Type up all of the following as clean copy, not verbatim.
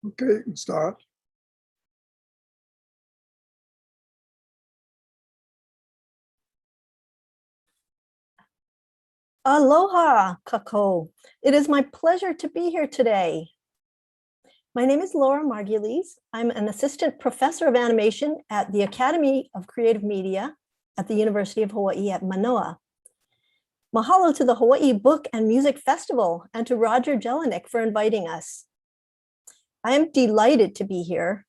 Okay, you can start. Aloha, Kako. It is my pleasure to be here today. My name is Laura Margulies. I'm an assistant professor of animation at the Academy of Creative Media at the University of Hawaii at Manoa. Mahalo to the Hawaii Book and Music Festival and to Roger Jelinek for inviting us. I am delighted to be here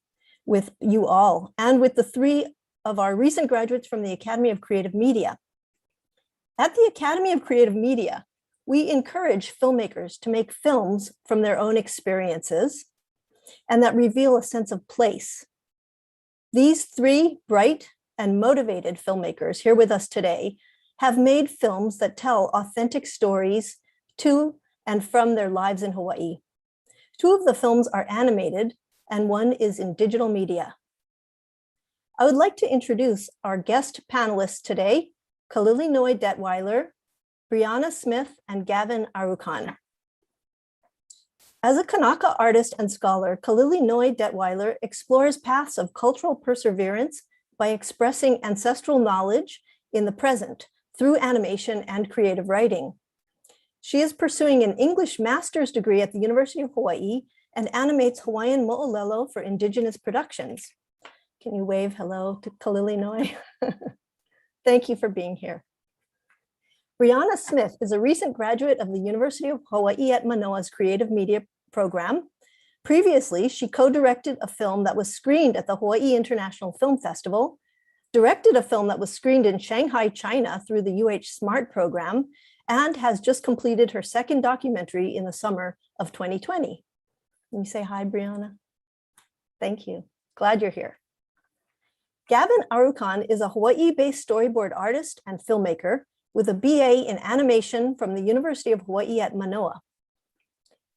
with you all and with the three of our recent graduates from the Academy of Creative Media. At the Academy of Creative Media, we encourage filmmakers to make films from their own experiences and that reveal a sense of place. These three bright and motivated filmmakers here with us today have made films that tell authentic stories to and from their lives in Hawaii. Two of the films are animated and one is in digital media. I would like to introduce our guest panelists today, Kalilinoe Detweiler, Brianna Smith, and Gavin Arukan. As a Kanaka artist and scholar, Kalilinoe Detweiler explores paths of cultural perseverance by expressing ancestral knowledge in the present through animation and creative writing. She is pursuing an English master's degree at the University of Hawaii and animates Hawaiian mo'olelo for indigenous productions. Can you wave hello to Kalilinoe? Thank you for being here. Brianna Smith is a recent graduate of the University of Hawaii at Manoa's Creative Media program. Previously, she co-directed a film that was screened at the Hawaii International Film Festival, directed a film that was screened in Shanghai, China through the UH Smart program, and has just completed her second documentary in the summer of 2020. Can you say hi, Brianna? Thank you. Glad you're here. Gavin Arukan is a Hawaii-based storyboard artist and filmmaker with a BA in animation from the University of Hawaii at Manoa.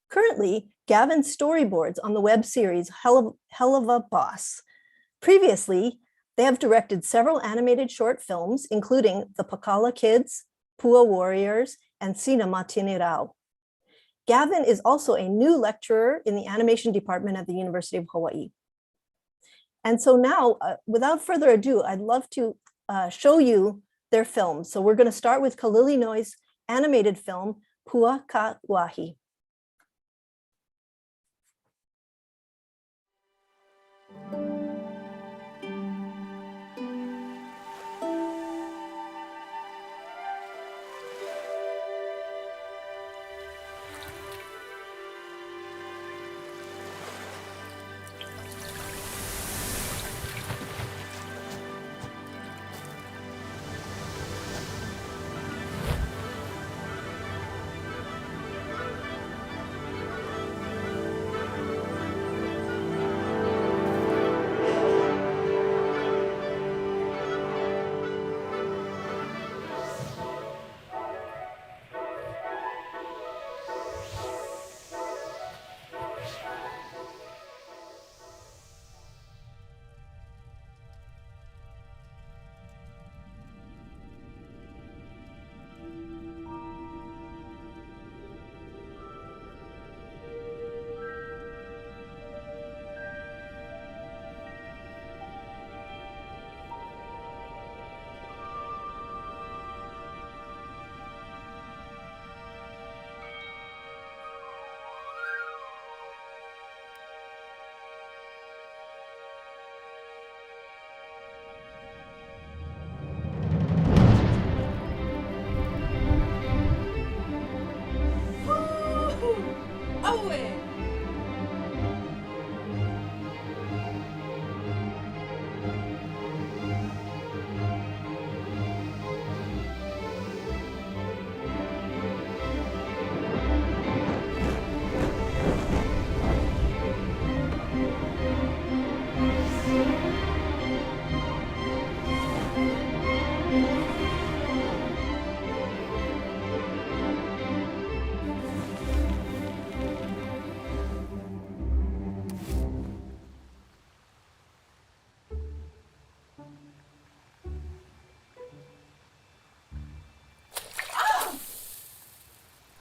Currently, Gavin storyboards on the web series Hell of a Boss. Previously, they have directed several animated short films, including The Pākalā Kids, Pua Warriors, and Sina Matinirau. Gavin is also a new lecturer in the animation department at the University of Hawaii. And so now, without further ado, I'd love to show you their films. So we're going to start with Kalilinoe's animated film, Pua Ka ʻUahi.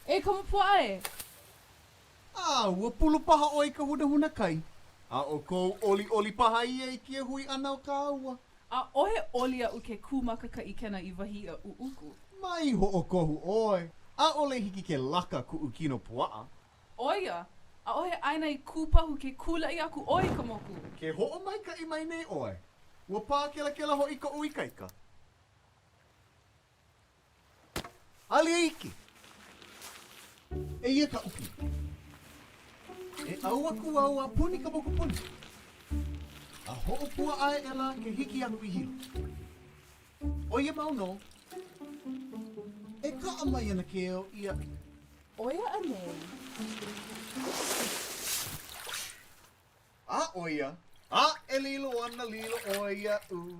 E como puai? ua pulu paha oi ka huna kai. A o kou oli paha ia I kia hui ana o ka aua. A ohe oli a uke kūmaka ka ikena I wahi a uuku. Mai ho o kohu oi. A ole hiki ke laka ku ukino puaa. Oia, a ohe aina I kūpahu ke kula I aku oi ka moku. Ke ho o mai ka I mai nei oi. Ua pā kela ho I ka uikaika. Ali e iki. E ia ka uki. E aua ku aua puni ka moku puni. A ho o pua ai ela ke hiki anu I hilo. Oia mauno. E ka amai ana ke o ia. Oia anei. A oia. A e lilo ana lilo oia u.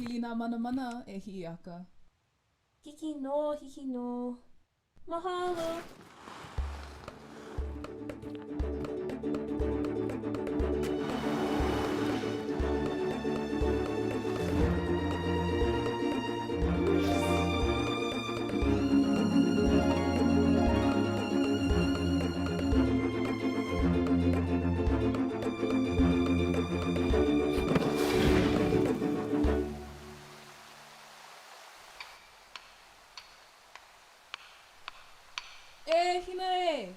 Pili nā mana e hi'i aka. Hiki no. Mahalo. E hina e,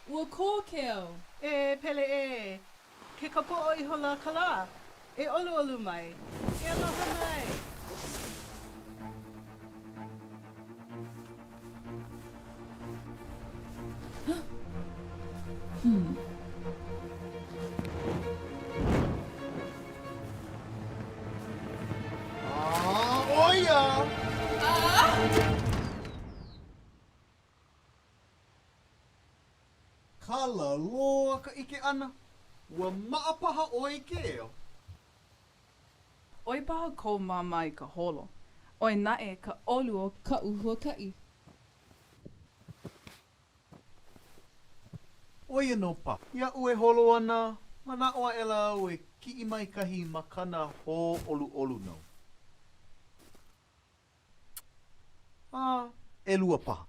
ua kō keo. E pele e, ke kapo'o I hola kalā, e olu mai, e aloha mai. Oia! Kala loa ka ike ana. Ua maapaha oi ke eo. Oi paha kou mamai ka holo. Oi nae ka olu o ka uhuakai. Oia no pa. Ia ue holo ana. Mana oa ela ue ki mai kahi makana ho olu no. E lua paha.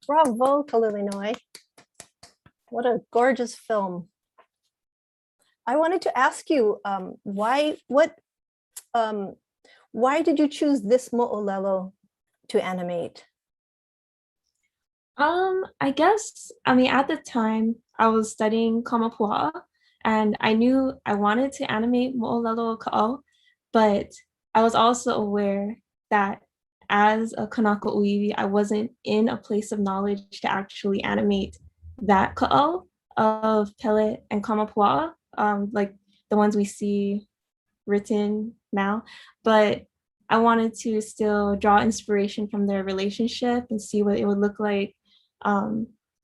Bravo, Kalilinoi. What a gorgeous film. I wanted to ask you, why did you choose this mo'olelo to animate? At the time I was studying Kamapua'a and I knew I wanted to animate mo'olelo ka'o, but I was also aware that as a kanaka uiwi, I wasn't in a place of knowledge to actually animate that ka'o. of Pele and Kamapua'a, like the ones we see written now, but I wanted to still draw inspiration from their relationship and see what it would look like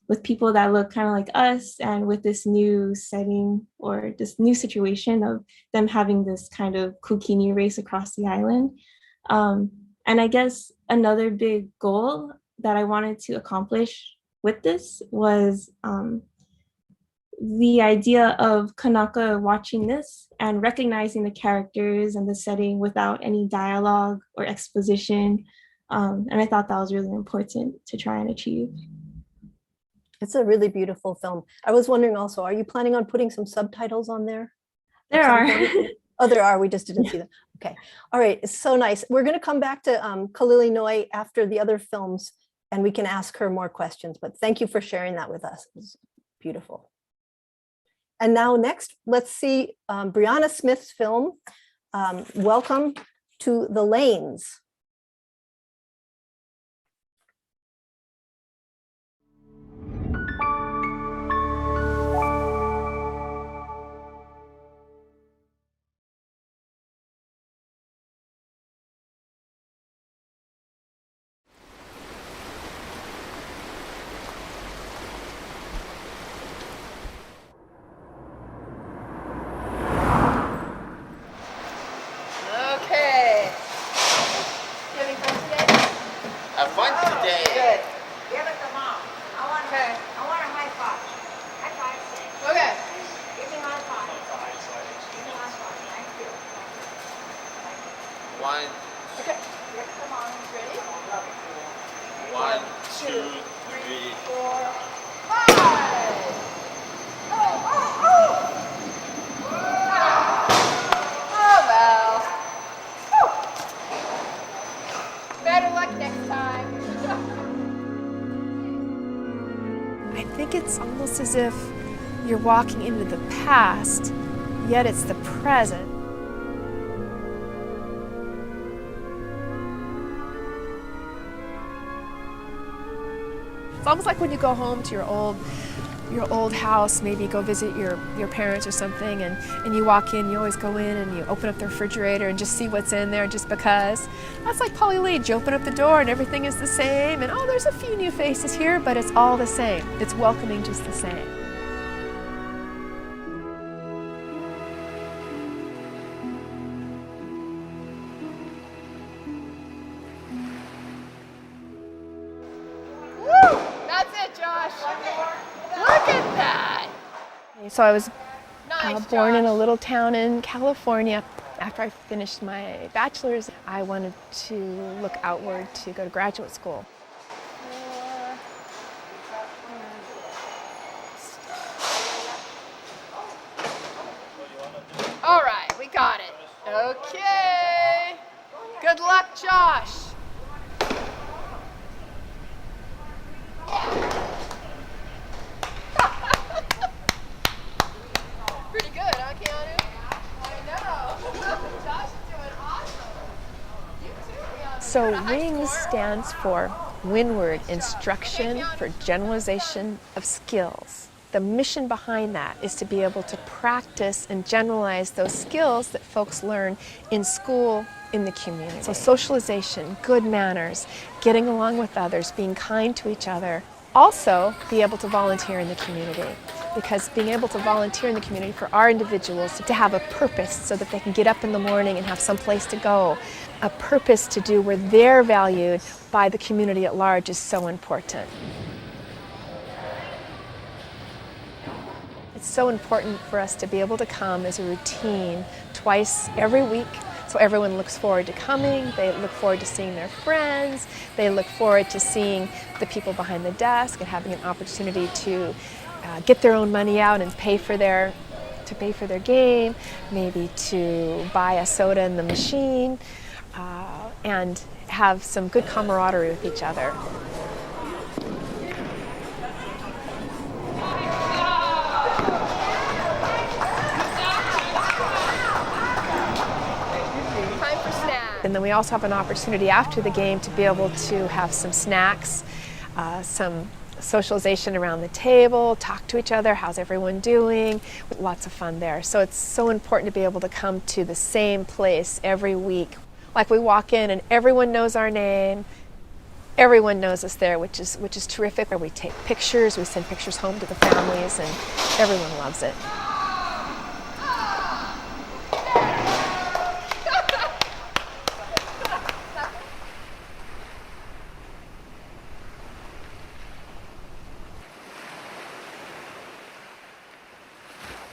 with people that look kind of like us, and with this new setting or this new situation of them having this kind of kukini race across the island. And I guess another big goal that I wanted to accomplish with this was the idea of Kanaka watching this and recognizing the characters and the setting without any dialogue or exposition. And I thought that was really important to try and achieve. It's a really beautiful film. I was wondering also, are you planning on putting some subtitles on there? There are. Oh, there are. We just didn't see them. Okay. All right. It's so nice. We're going to come back to Kalilinoi after the other films, and we can ask her more questions. But thank you for sharing that with us. It was beautiful. And now next, let's see Brianna Smith's film, Welcome to the Lanes. I think it's almost as if you're walking into the past, yet it's the present. It's almost like when you go home to your old house, maybe go visit your parents or something, and you walk in, you always go in and you open up the refrigerator and just see what's in there just because. That's like Polly Leach. You open up the door and everything is the same, and oh, there's a few new faces here, but it's all the same. It's welcoming just the same. So I was born in a little town in California. After I finished my bachelor's, I wanted to look outward to go to graduate school. All right, we got it. Okay. Good luck, Josh. Pretty good, huh, Keanu? I know. Josh is doing awesome. You too. So WINGS stands for Windward Instruction for Generalization of Skills. The mission behind that is to be able to practice and generalize those skills that folks learn in school, in the community. So socialization, good manners, getting along with others, being kind to each other. Also, be able to volunteer in the community, because being able to volunteer in the community for our individuals to have a purpose so that they can get up in the morning and have some place to go, a purpose to do where they're valued by the community at large is so important. It's so important for us to be able to come as a routine twice every week. So everyone looks forward to coming, they look forward to seeing their friends, they look forward to seeing the people behind the desk and having an opportunity to get their own money out and pay for their game, maybe to buy a soda in the machine, and have some good camaraderie with each other. And then we also have an opportunity after the game to be able to have some snacks, some socialization around the table, talk to each other, how's everyone doing, lots of fun there. So it's so important to be able to come to the same place every week. Like we walk in and everyone knows our name, everyone knows us there, which is terrific. We take pictures, we send pictures home to the families, and everyone loves it.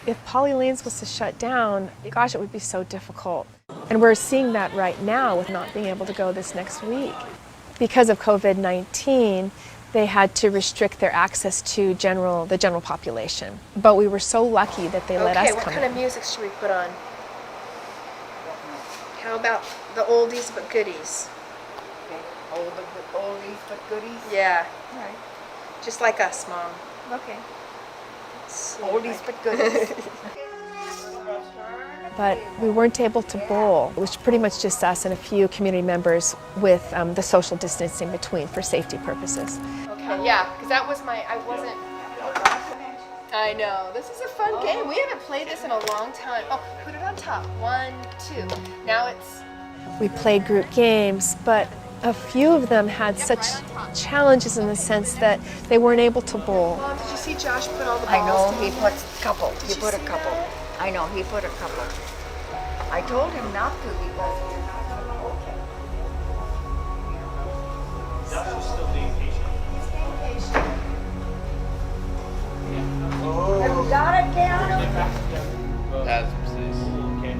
If Poly Lanes was to shut down, gosh, it would be so difficult. And we're seeing that right now with not being able to go this next week. Because of COVID-19, they had to restrict their access to the general population. But we were so lucky that they let us come in. Okay, what kind of music should we put on? How about the oldies but goodies? Okay, oldies but goodies? Yeah. All right. Just like us, Mom. Okay. Oldies but goodies. But we weren't able to bowl. It was pretty much just us and a few community members with the social distancing between for safety purposes. Okay, yeah, because that was I know. This is a fun game. We haven't played this in a long time. Oh, put it on top. 1, 2. Now we played group games, but a few of them had such challenges in the sense that they weren't able to bowl. Mom, did you see Josh put all the balls I know, down? he puts a couple. He put a couple. I know, he put a couple. I told him not to because we're not going to okay. Josh is still being patient. He's being patient. Have you got it, Keanu? That's okay.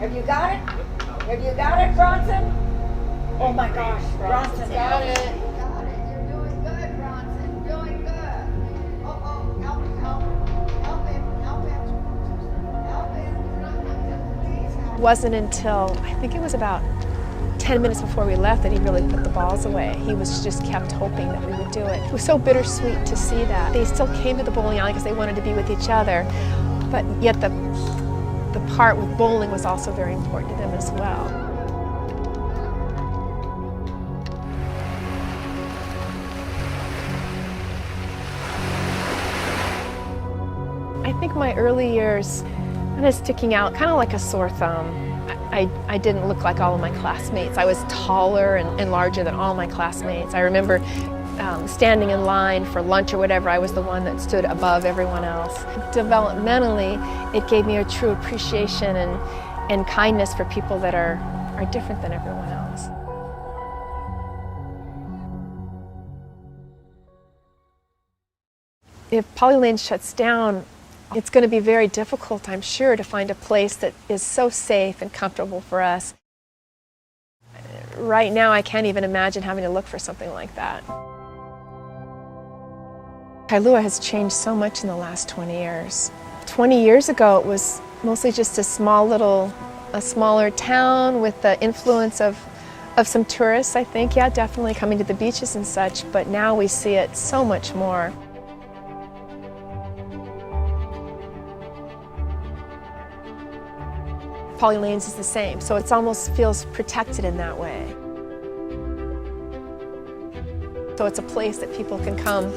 Have you got it? Have you got it, Bronson? Oh my gosh, Bronson got it. You got it. You're doing good, Bronson. Doing good. Oh, help him. Help him. Please help It wasn't until, I think it was about 10 minutes before we left that he really put the balls away. He was just kept hoping that we would do it. It was so bittersweet to see that. They still came to the bowling alley because they wanted to be with each other, but yet the part with bowling was also very important to them as well. I think my early years kind of sticking out, kind of like a sore thumb. I didn't look like all of my classmates. I was taller and larger than all my classmates. I remember standing in line for lunch or whatever, I was the one that stood above everyone else. Developmentally, it gave me a true appreciation and kindness for people that are different than everyone else. If Poly Lanes shuts down, it's going to be very difficult, I'm sure, to find a place that is so safe and comfortable for us. Right now, I can't even imagine having to look for something like that. Kailua has changed so much in the last 20 years. 20 years ago, it was mostly just a smaller town with the influence of some tourists, I think. Yeah, definitely coming to the beaches and such, but now we see it so much more. Poly Lanes is the same, so it almost feels protected in that way. So it's a place that people can come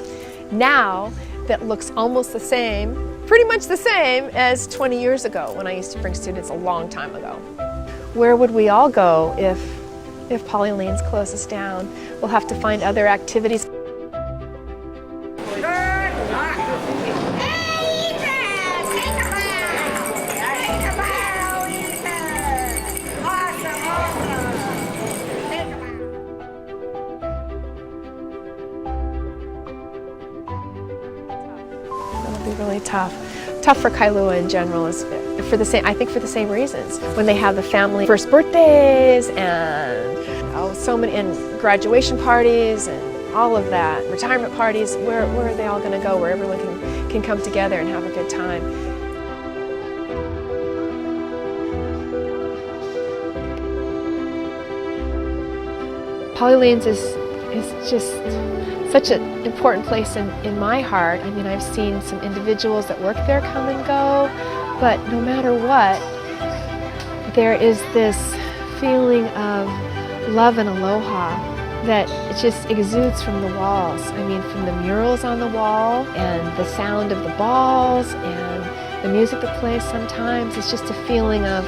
now that looks almost the same, pretty much the same as 20 years ago when I used to bring students a long time ago. Where would we all go if Poly Lanes closes down? We'll have to find other activities. Really tough for Kailua in general is for the same reasons. When they have the family first birthdays and so many and graduation parties and all of that, retirement parties, where are they all going to go where everyone can come together and have a good time? Poly Lanes is just such an important place in my heart. I mean, I've seen some individuals that work there come and go, but no matter what, there is this feeling of love and aloha that it just exudes from the walls. I mean, from the murals on the wall and the sound of the balls and the music that plays sometimes, it's just a feeling of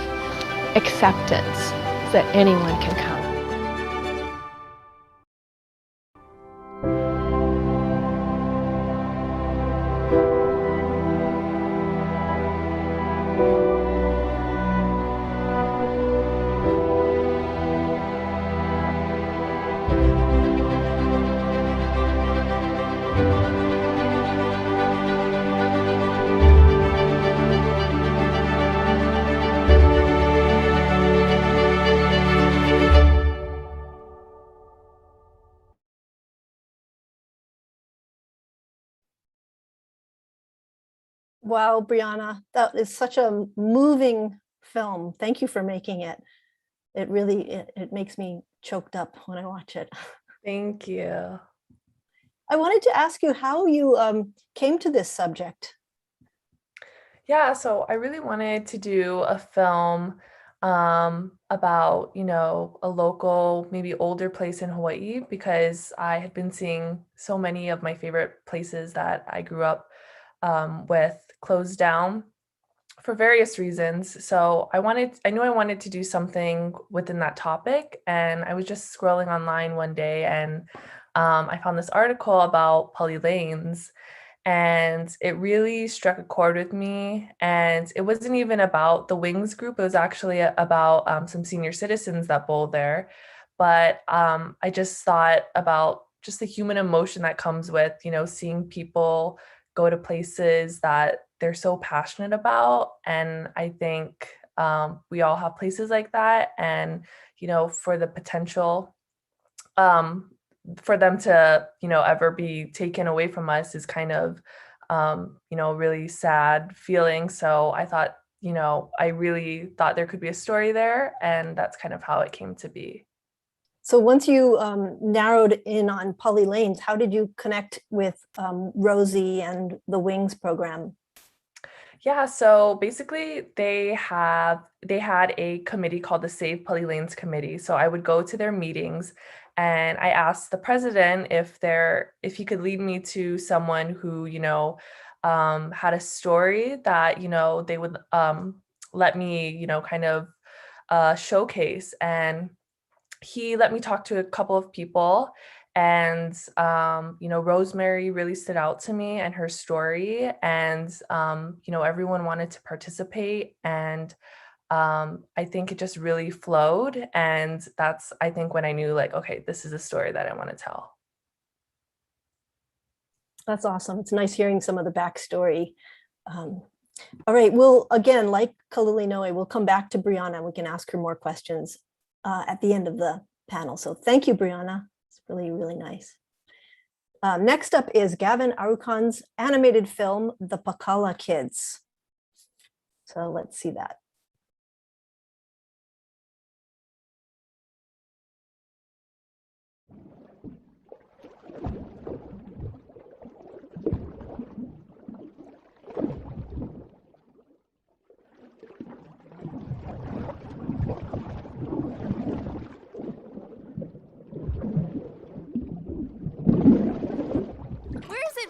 acceptance that anyone can come. Wow, Brianna, that is such a moving film. Thank you for making it. It really, it makes me choked up when I watch it. Thank you. I wanted to ask you how you came to this subject. Yeah, so I really wanted to do a film about, a local, maybe older place in Hawaii, because I had been seeing so many of my favorite places that I grew up with closed down for various reasons. So I knew I wanted to do something within that topic. And I was just scrolling online one day and I found this article about Pali Lanes, and it really struck a chord with me. And it wasn't even about the Wings group. It was actually about some senior citizens that bowl there. But I just thought about just the human emotion that comes with, seeing people go to places that they're so passionate about. And I think we all have places like that. And, for the potential for them to, ever be taken away from us is kind of, really sad feeling. So I thought, I really thought there could be a story there. And that's kind of how it came to be. So once you narrowed in on Pali Lanes, how did you connect with Rosie and the Wings program? Yeah, so basically they had a committee called the Save Pali Lanes Committee. So I would go to their meetings and I asked the president if he could lead me to someone who, had a story that, they would let me, kind of showcase. And he let me talk to a couple of people, and Rosemary really stood out to me and her story, and everyone wanted to participate, and I think it just really flowed, and that's, I think, when I knew, like, okay, this is a story that I want to tell. That's awesome. It's nice hearing some of the backstory. All right, we'll, again, like Kalilinoe, we'll come back to Briana and we can ask her more questions at the end of the panel. So thank you, Briana. It's really, really nice. Next up is Gavin Arukan's animated film, The Pākalā Kids. So let's see that.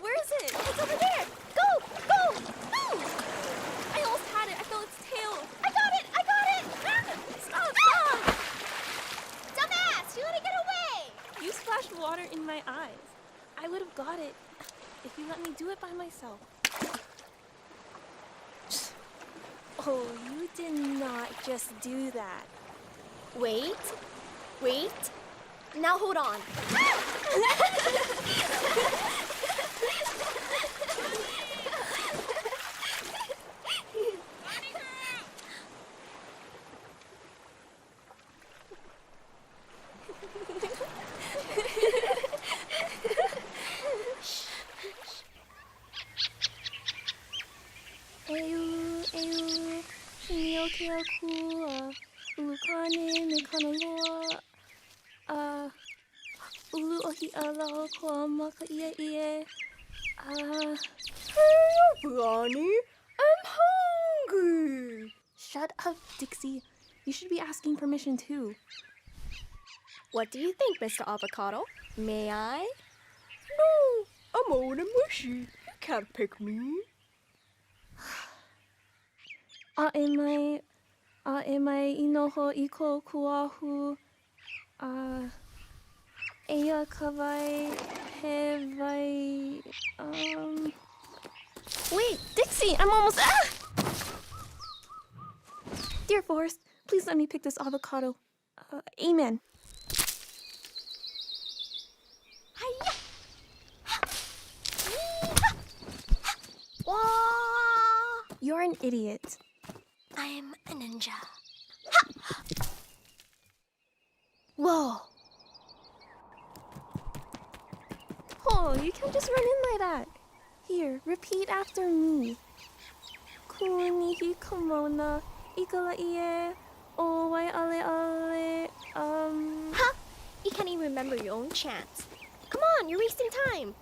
Where is it? It's over there. Go, go, move. I almost had it. I felt its tail. I got it. Stop. Dumbass, you let it get away. You splashed water in my eyes. I would have got it if you let me do it by myself. Oh, you did not just do that. Wait. Now hold on. Ronnie, I'm hungry. Shut up, Dixie. You should be asking permission too. What do you think, Mr. Avocado? May I? No, I'm old and mushy. You can't pick me. Am I inoho iko kuahu? Eia kawai hewai. Wait, Dixie, I'm almost. Dear Forrest, please let me pick this avocado. Amen. Hiya! You're an idiot. I'm a ninja. Whoa! Oh, you can't just run in like that. Here, repeat after me. Kunihi komona, ikala ie, owai ale ale, Ha! You can't even remember your own chants. Come on, you're wasting time.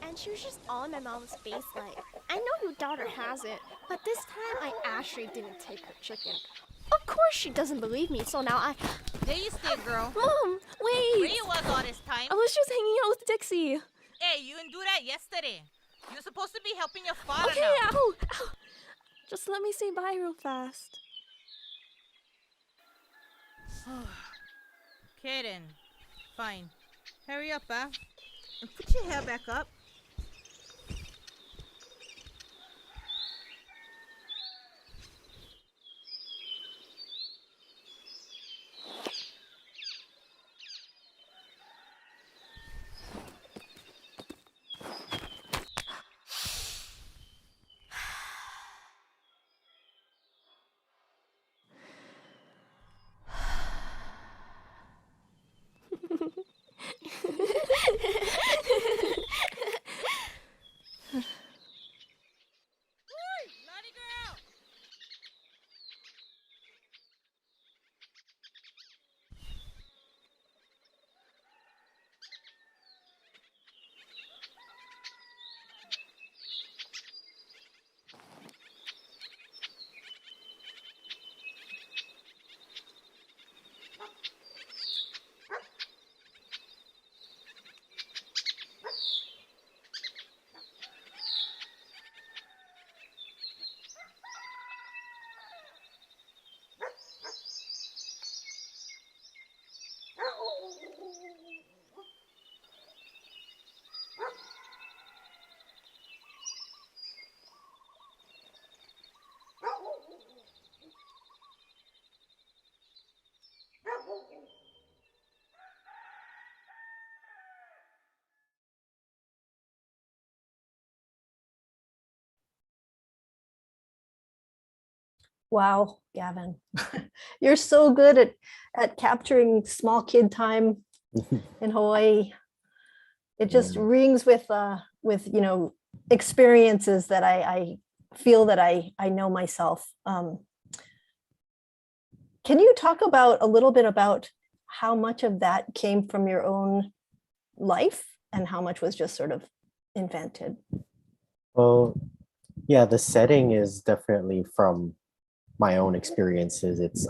And she was just all in my mom's face like, I know your daughter has it, but this time I actually didn't take her chicken. Of course she doesn't believe me, so now I... There you stay, girl. Mom, wait! Where you was all this time? I was just hanging out with Dixie. Hey, you didn't do that yesterday. You're supposed to be helping your father Okay, now. ow! Just let me say bye real fast. Okay then. Fine. Hurry up, and put your hair back up. Wow, Gavin, you're so good at capturing small kid time in Hawaii. It just rings with experiences that I feel that I know myself. Can you talk about a little bit about how much of that came from your own life and how much was just sort of invented? Well, yeah, the setting is definitely from my own experiences. It's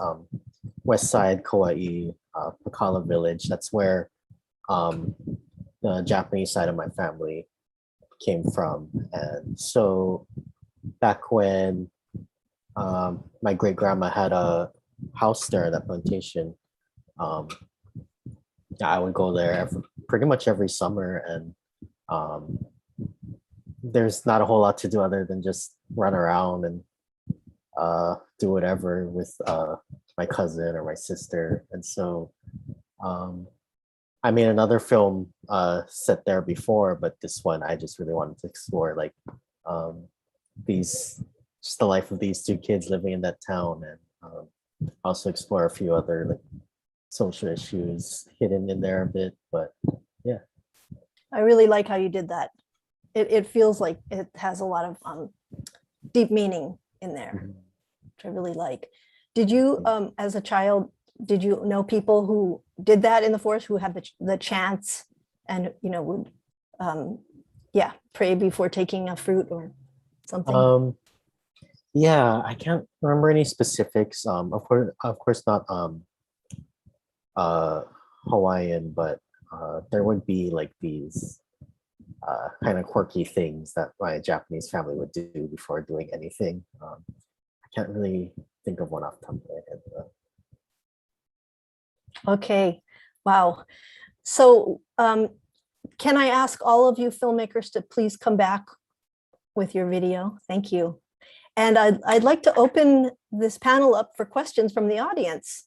West Side, Kauai, Pākalā village. That's where the Japanese side of my family came from. And so back when my great grandma had a house there, that plantation, I would go there pretty much every summer, and there's not a whole lot to do other than just run around and do whatever with my cousin or my sister. And so I made another film set there before, but this one I just really wanted to explore like just the life of these two kids living in that town, and also explore a few other like social issues hidden in there a bit, but yeah. I really like how you did that. It feels like it has a lot of deep meaning in there, which I really like. Did you, as a child, did you know people who did that in the forest, who had the chance and, you know, would, yeah, pray before taking a fruit or something? Yeah, I can't remember any specifics. Of course not Hawaiian, but there would be like these kind of quirky things that my Japanese family would do before doing anything. I can't really think of one off the top of my head. Okay, wow. So can I ask all of you filmmakers to please come back with your video? Thank you. And I'd like to open this panel up for questions from the audience.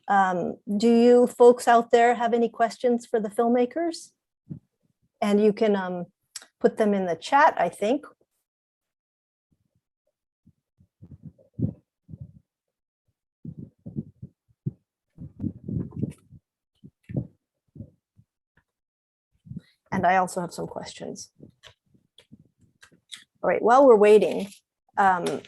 Do you folks out there have any questions for the filmmakers? And you can put them in the chat, I think. And I also have some questions. All right, while we're waiting, can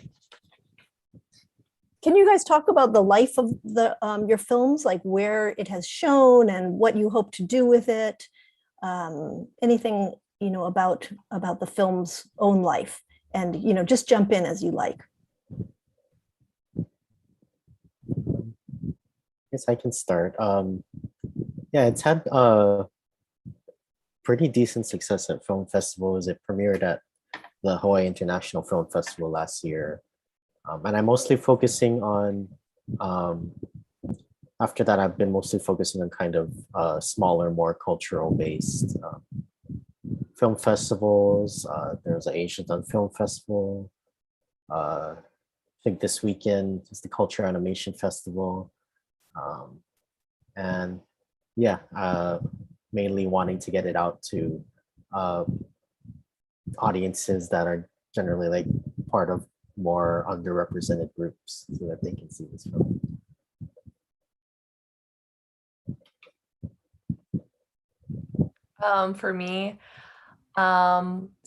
you guys talk about the life of the your films, like where it has shown and what you hope to do with it? Anything, you know, about the film's own life, and, you know, just jump in as you like. Yes, I can start. Yeah, it's had pretty decent success at film festivals. It premiered at the Hawaii International Film Festival last year. And I'm mostly focusing on, after that, I've been mostly focusing on kind of smaller, more cultural based film festivals. There's an Asian Done Film Festival. I think this weekend is the Culture Animation Festival. And yeah, mainly wanting to get it out to audiences that are generally like part of more underrepresented groups so that they can see this film. For me,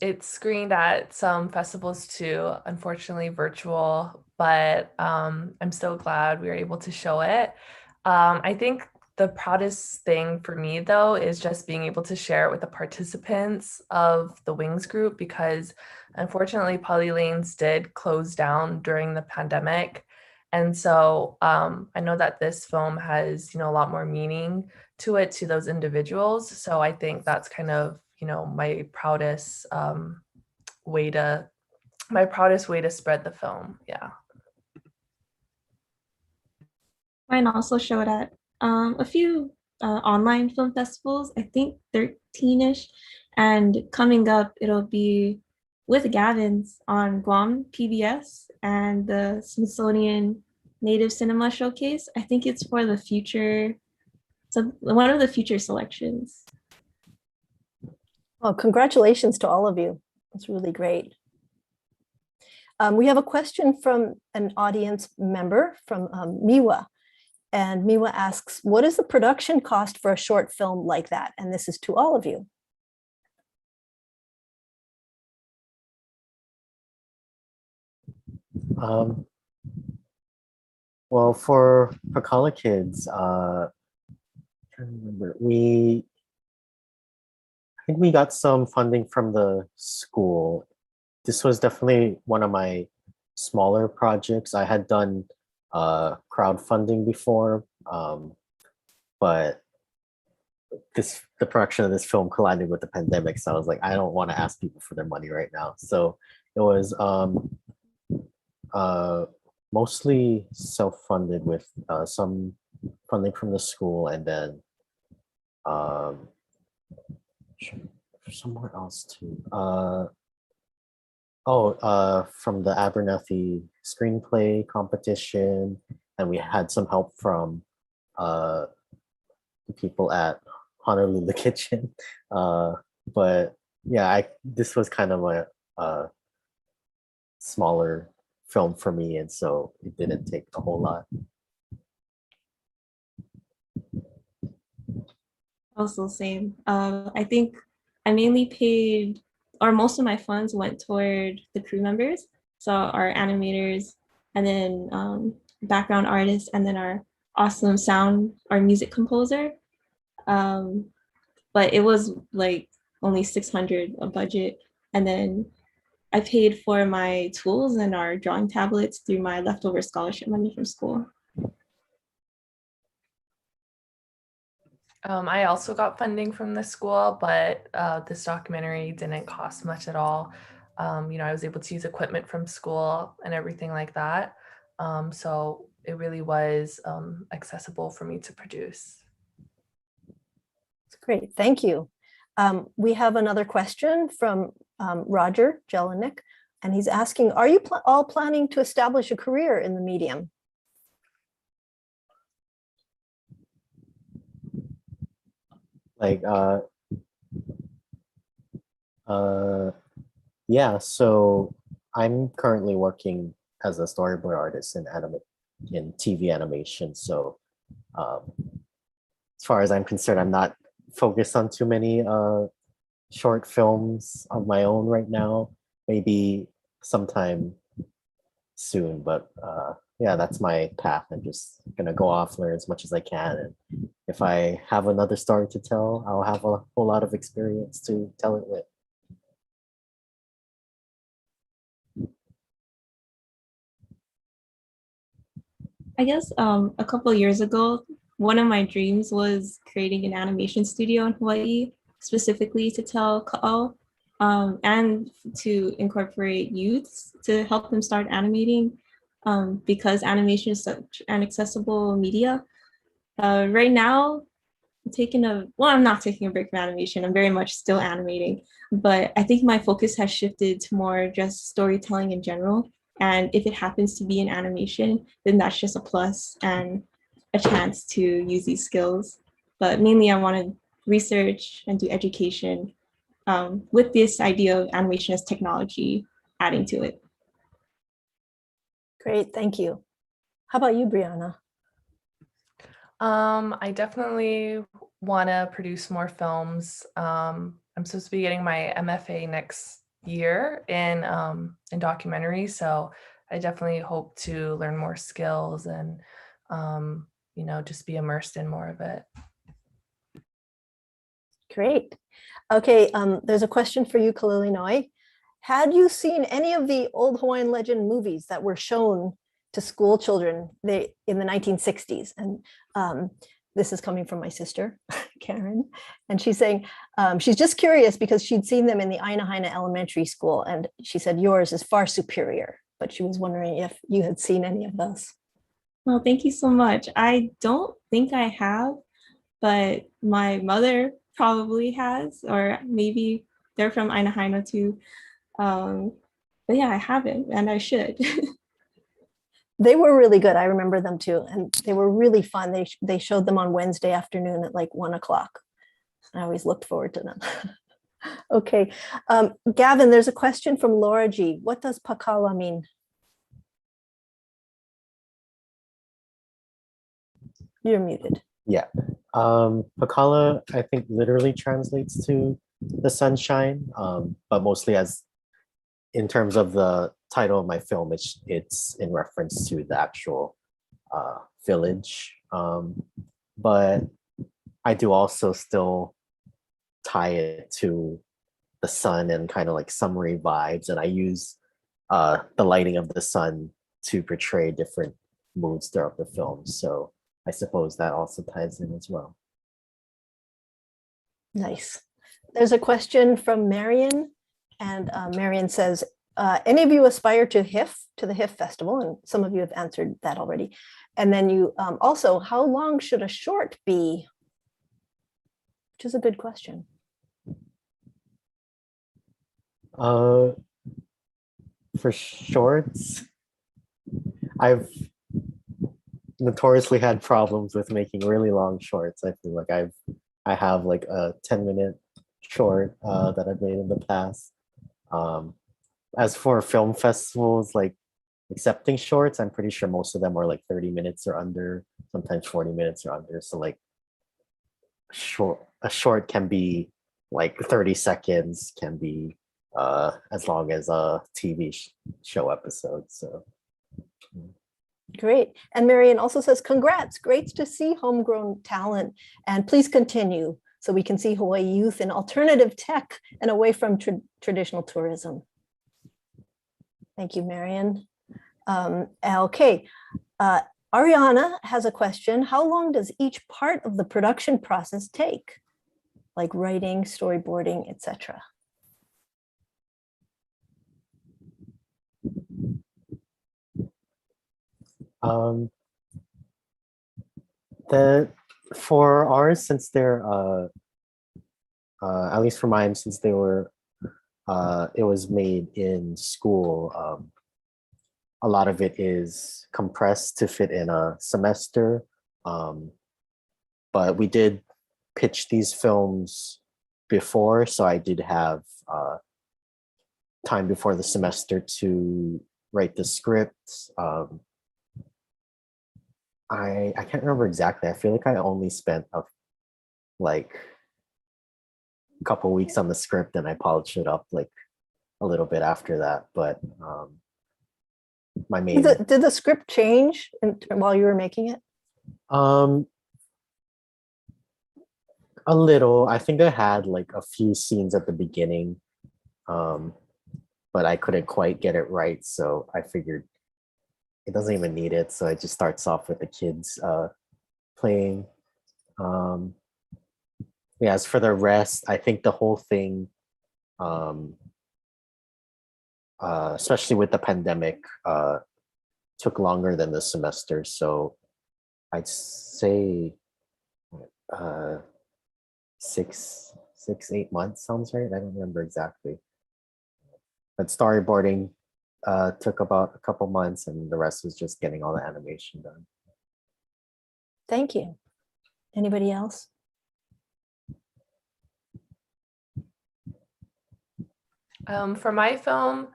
it's screened at some festivals too, unfortunately virtual, but I'm still glad we were able to show it. I think the proudest thing for me though is just being able to share it with the participants of the Wings group, because unfortunately Poly Lanes did close down during the pandemic. And so I know that this film has, you know, a lot more meaning to it, to those individuals. So I think that's kind of, you know, my proudest way to spread the film. Yeah. Mine also showed at a few online film festivals, I think 13-ish. And coming up, it'll be with Gavin's on Guam PBS and the Smithsonian Native Cinema Showcase. I think it's for the future, so one of the future selections. Well, congratulations to all of you. It's really great. We have a question from an audience member from Miwa. And Miwa asks, what is the production cost for a short film like that? And this is to all of you. Well, for Pākalā kids, I can't remember. I think we got some funding from the school. This was definitely one of my smaller projects. I had done crowdfunding before, but the production of this film collided with the pandemic. So I was like, I don't want to ask people for their money right now. So it was mostly self-funded with some funding from the school, and then somewhere else too. From the Abernathy screenplay competition, and we had some help from the people at Honolulu Kitchen. But yeah, this was kind of a smaller film for me, and so it didn't take a whole lot. Also same. I think I mainly paid, or most of my funds went toward the crew members. So our animators, and then background artists, and then our awesome sound, our music composer. Um, but it was like only 600 a budget. And then I paid for my tools and our drawing tablets through my leftover scholarship money from school. I also got funding from the school, but this documentary didn't cost much at all. I was able to use equipment from school and everything like that. So it really was accessible for me to produce. Great, thank you. We have another question from Roger Jelinek, and he's asking, are you all planning to establish a career in the medium? Like, yeah, so I'm currently working as a storyboard artist in TV animation. So as far as I'm concerned, I'm not focused on too many short films of my own right now. Maybe sometime soon, but yeah, that's my path. I'm just gonna go off, learn as much as I can, and if I have another story to tell, I'll have a whole lot of experience to tell it with. I guess a couple of years ago, one of my dreams was creating an animation studio in Hawaii, specifically to tell ka'au, and to incorporate youths to help them start animating, because animation is such an accessible media. Right now, I'm not taking a break from animation. I'm very much still animating, but I think my focus has shifted to more just storytelling in general. And if it happens to be in animation, then that's just a plus and a chance to use these skills. But mainly I want to research and do education with this idea of animation as technology adding to it. Great, thank you. How about you, Briana? I definitely want to produce more films. I'm supposed to be getting my MFA next year in documentary, so I definitely hope to learn more skills and just be immersed in more of it. Great. Okay, there's a question for you, Kalilinoe. Had you seen any of the old Hawaiian legend movies that were shown to school children in the 1960s? And this is coming from my sister, Karen, and she's saying she's just curious because she'd seen them in the Aina Elementary School, and she said yours is far superior, but she was wondering if you had seen any of those. Well, thank you so much. I don't think I have, but my mother probably has, or maybe they're from Aina too. But yeah, I haven't, and I should. They were really good. I remember them too. And they were really fun. They showed them on Wednesday afternoon at like 1 o'clock. I always looked forward to them. Okay. Gavin, there's a question from Laura G. What does Pākalā mean? You're muted. Yeah. Pākalā, I think, literally translates to the sunshine, but mostly as in terms of the title of my film, it's in reference to the actual village. But I do also still tie it to the sun and kind of like summery vibes. And I use the lighting of the sun to portray different moods throughout the film. So I suppose that also ties in as well. Nice. There's a question from Marion. And Marion says, any of you aspire to the HIF festival? And some of you have answered that already. And then you also, how long should a short be? Which is a good question. For shorts, I've notoriously had problems with making really long shorts. I feel like I have like a 10-minute short that I've made in the past. As for film festivals, like accepting shorts, I'm pretty sure most of them are like 30 minutes or under, sometimes 40 minutes or under. So like a short can be like 30 seconds, can be as long as a TV show episode. So great. And Marion also says, congrats, great to see homegrown talent, and please continue so we can see Hawaii youth in alternative tech and away from traditional tourism. Thank you, Marion. Okay, Ariana has a question. How long does each part of the production process take? Like writing, storyboarding, etc. For ours, since they're at least for mine, since they were it was made in school, a lot of it is compressed to fit in a semester. But we did pitch these films before, so I did have time before the semester to write the script. I can't remember exactly. I feel like I only spent like a couple weeks on the script, and I polished it up like a little bit after that. But my main did the script change while you were making it? A little. I think I had like a few scenes at the beginning, but I couldn't quite get it right, so I figured it doesn't even need it, so it just starts off with the kids playing. Yeah, as for the rest, I think the whole thing, especially with the pandemic, took longer than the semester. So I'd say 8 months sounds right. I don't remember exactly. But storyboarding took about a couple months, and the rest was just getting all the animation done. Thank you. Anybody else? For my film,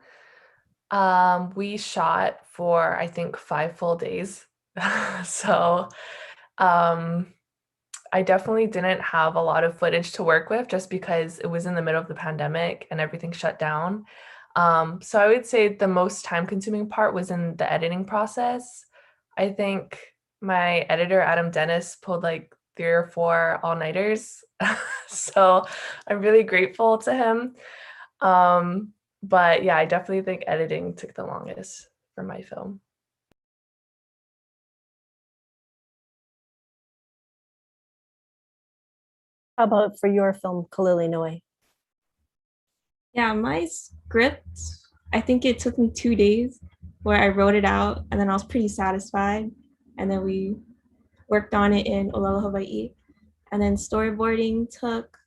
we shot for, I think, 5 full days. So I definitely didn't have a lot of footage to work with just because it was in the middle of the pandemic and everything shut down. So I would say the most time-consuming part was in the editing process. I think my editor, Adam Dennis, pulled like 3 or 4 all-nighters. So I'm really grateful to him. But yeah, I definitely think editing took the longest for my film. How about for your film, Kalilinoe? Yeah, my script, I think it took me 2 days where I wrote it out, and then I was pretty satisfied. And then we worked on it in Olelo, Hawaii. And then storyboarding took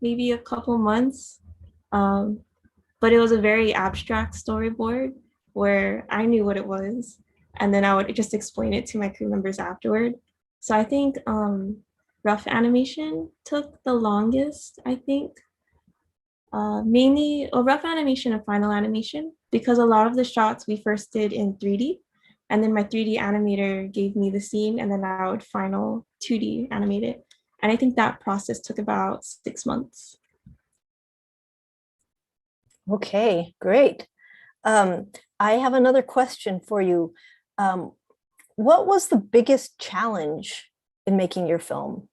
maybe a couple months. But it was a very abstract storyboard where I knew what it was, and then I would just explain it to my crew members afterward. So I think rough animation took the longest, I think. Mainly rough animation and final animation, because a lot of the shots we first did in 3D, and then my 3D animator gave me the scene, and then I would final 2D animate it. And I think that process took about 6 months. Okay, great. I have another question for you. What was the biggest challenge in making your film?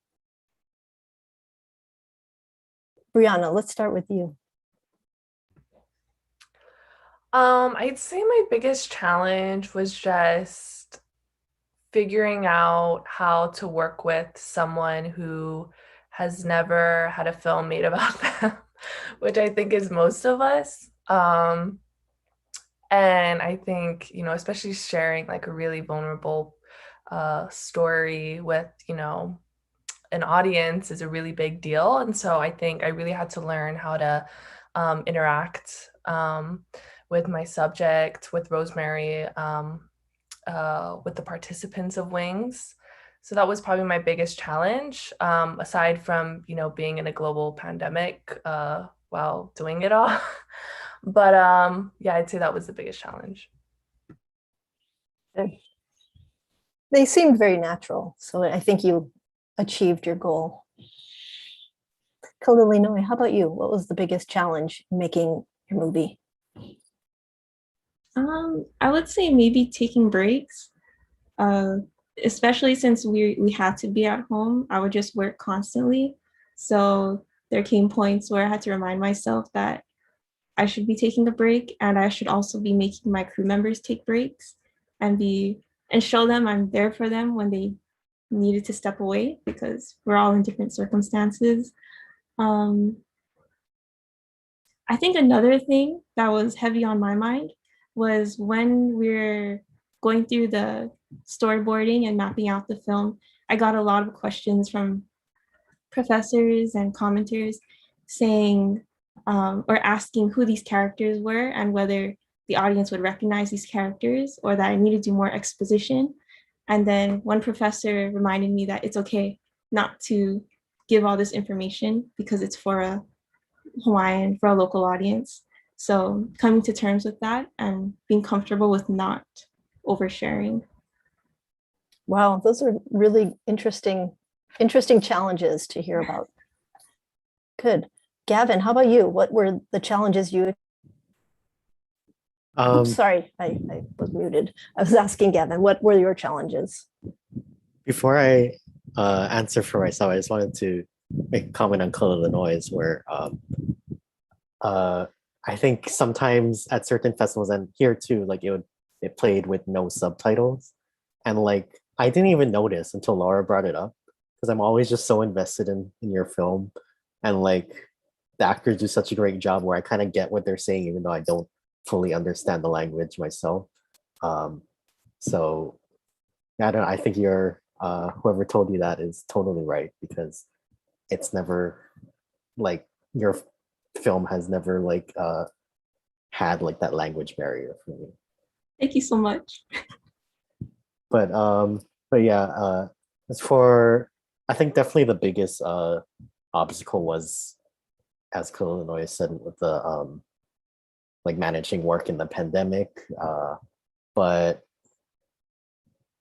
Brianna, let's start with you. I'd say my biggest challenge was just figuring out how to work with someone who has never had a film made about them, which I think is most of us. And I think, you know, especially sharing like a really vulnerable story with, you know, an audience is a really big deal. And so I think I really had to learn how to interact with my subject, with Rosemary, with the participants of Wings. So that was probably my biggest challenge, aside from, you know, being in a global pandemic while doing it all. But yeah, I'd say that was the biggest challenge. They seemed very natural, so I think you achieved your goal. Kalilinoi, how about you? What was the biggest challenge in making your movie? I would say maybe taking breaks, especially since we had to be at home. I would just work constantly. So there came points where I had to remind myself that I should be taking a break, and I should also be making my crew members take breaks and show them I'm there for them when they needed to step away, because we're all in different circumstances. I think another thing that was heavy on my mind was when we're going through the storyboarding and mapping out the film, I got a lot of questions from professors and commenters saying or asking who these characters were and whether the audience would recognize these characters, or that I needed to do more exposition. And then one professor reminded me that it's okay not to give all this information because it's for a Hawaiian, for a local audience. So coming to terms with that and being comfortable with not oversharing. Wow, those are really interesting challenges to hear about. Good. Gavin, how about you? What were the challenges you... Oops, sorry, I was muted. I was asking Gavin, what were your challenges? Before I answer for myself, I just wanted to make a comment on Kalilinoe, where I think sometimes at certain festivals, and here too, like it played with no subtitles, and like I didn't even notice until Laura brought it up, because I'm always just so invested in your film, and like the actors do such a great job where I kind of get what they're saying even though I don't fully understand the language myself. So I don't know, I think you're whoever told you that is totally right, because it's never like your film has never like had like that language barrier for me. Thank you so much. But yeah, as for, I think definitely the biggest obstacle was, as Kalilinoe said, with the like managing work in the pandemic. But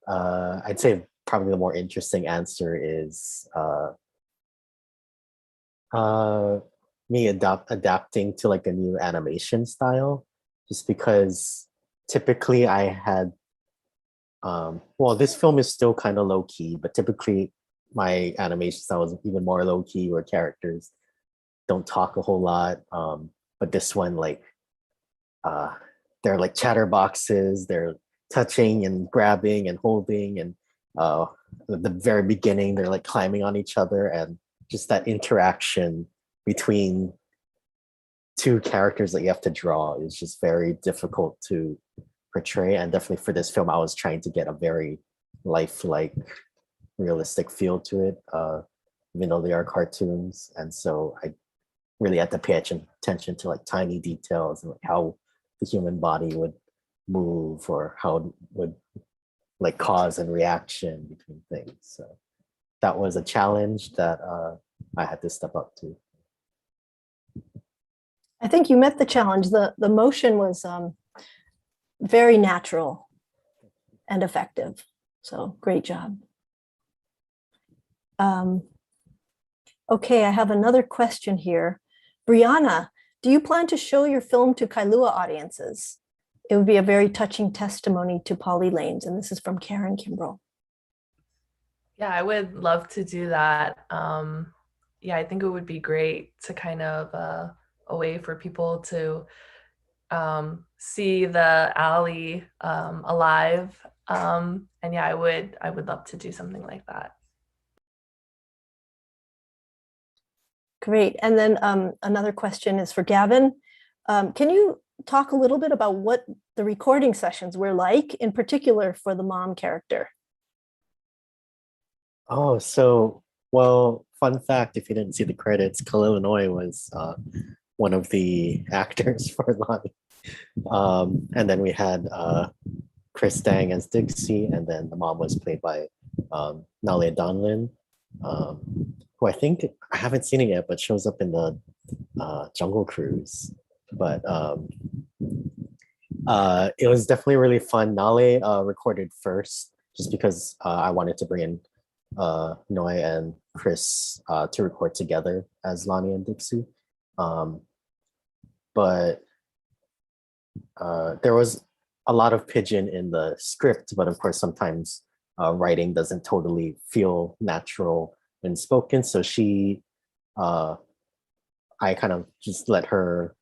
I'd say probably the more interesting answer is me adapting to like a new animation style, just because typically I had well, this film is still kind of low key, but typically my animation style is even more low key, where characters don't talk a whole lot. But this one, like they're like chatterboxes, they're touching and grabbing and holding, and at the very beginning they're like climbing on each other, and just that interaction between two characters that you have to draw is just very difficult to portray. And definitely for this film, I was trying to get a very lifelike, realistic feel to it, even though they are cartoons. And so I really had to pay attention to like tiny details and like how the human body would move, or how it would like cause and reaction between things. So that was a challenge that I had to step up to. I think you met the challenge. The motion was very natural and effective. So great job. Okay, I have another question here. Briana, do you plan to show your film to Kailua audiences? It would be a very touching testimony to Polly Lanes, and this is from Karen Kimbrell. Yeah, I would love to do that. Yeah, I think it would be great to kind of a way for people to see the alley alive. And yeah, I would love to do something like that. Great. And then another question is for Gavin. Can you talk a little bit about what the recording sessions were like, in particular for the mom character? Oh, so, well, fun fact, if you didn't see the credits, Kalilinoe was one of the actors for Lonnie. And then we had Chris Dang as Dixie, and then the mom was played by Nale Donlin, who I think, I haven't seen it yet, but shows up in the Jungle Cruise. But it was definitely really fun. Nale recorded first, just because I wanted to bring in Noi and Chris to record together as Lonnie and Dixie. But there was a lot of pidgin in the script, but of course sometimes writing doesn't totally feel natural when spoken. So I kind of just let her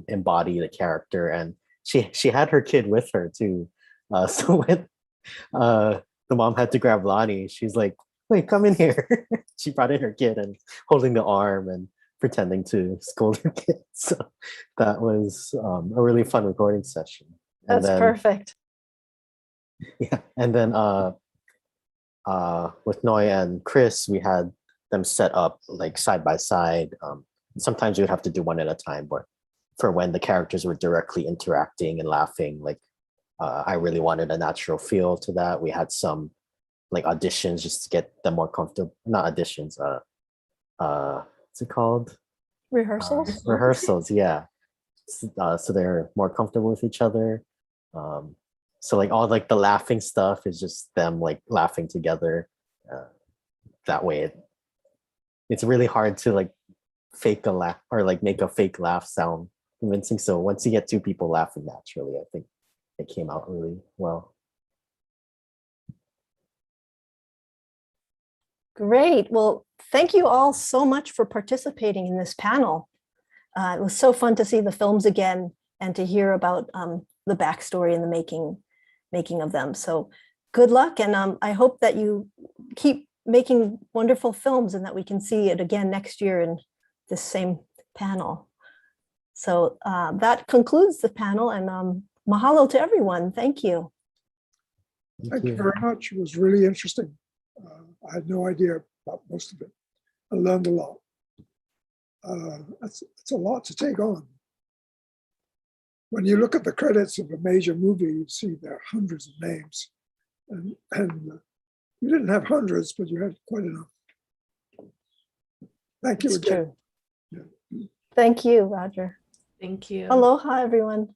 embody the character, and she had her kid with her too. So when the mom had to grab Lonnie, she's like, "Wait, come in here." She brought in her kid and holding the arm and pretending to scold her kid. So that was a really fun recording session. And That's then, perfect. yeah, and then with Noi and Chris, we had them set up like side by side. Sometimes you would have to do one at a time, but for when the characters were directly interacting and laughing, like I really wanted a natural feel to that. We had some like auditions just to get them more comfortable. Not auditions. What's it called? Rehearsals. Rehearsals. Yeah. So they're more comfortable with each other. So like all like the laughing stuff is just them like laughing together. That way, it's really hard to like fake a laugh or like make a fake laugh sound convincing. So once you get two people laughing naturally, I think it came out really well. Great. Well, thank you all so much for participating in this panel. It was so fun to see the films again and to hear about the backstory and the making of them. So good luck, and I hope that you keep making wonderful films and that we can see it again next year in this same panel. So that concludes the panel, and mahalo to everyone. Thank you. Thank you very much. It was really interesting. I had no idea about most of it. I learned a lot. It's a lot to take on. When you look at the credits of a major movie, you see there are hundreds of names. And you didn't have hundreds, but you had quite enough. Thank you It's again. true. Thank you, Roger. Thank you. Aloha, everyone.